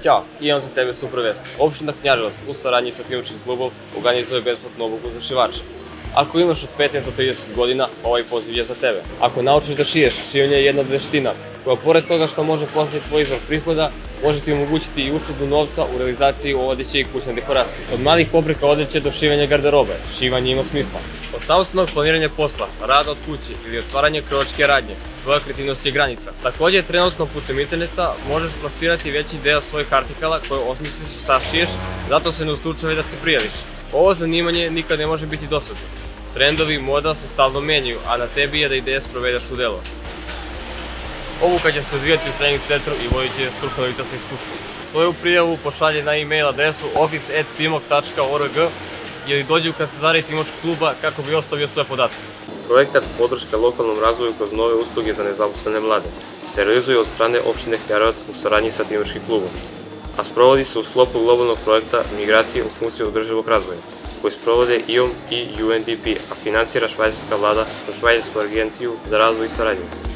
Ćao, imam za tebe super vest. Opština Knjaževac u saradnji sa kliničkim klubom organizuje besplatnu obuku za šivača. Ako imaš od 15 do 30 godina, ovaj poziv je za tebe. Ako naučiš da šiješ, šivanje je jedna od veština koja pored toga što može postati tvoj izvor prihoda, može ti omogućiti i uštedu novca u realizaciji odeće i kućne dekoracije. Od malih popreka odeće do šivanja garderobe, šivanje ima smisla. Od samostalnog planiranja posla, rada od kuće ili otvaranja krojačke radnje, tvoja kreativnost je granica. Također, trenutno putem interneta možeš plasirati veći deo svojih artikala koje osmisliš i sašiješ, zato se ne ustručavaj da se prijaviš. Ovo zanimanje nikad ne može biti dosadno. Trendovi moda se stalno menjaju, a na tebi je da ideje sprovedeš u delo. Obuka će se odvijati u trening centru i vodit će stručna lica sa iskustvom. Svoju prijavu pošalje na e-mail adresu office@timok.org ili dođi u kancelariju Timočkog kluba kako bi ostavio svoje podatke. Projekat podrška lokalnom razvoju kroz nove usluge za nezaposlene mlade se realizuje od strane opštine Knjaževac u saradnji sa Timočkim klubom, a sprovodi se u sklopu globalnog projekta Migracije u funkciju održivog razvoja, koji sprovode IOM i UNDP, a finansira švajcarska vlada kroz Švajcarsku agenciju za razvoj i saradnju.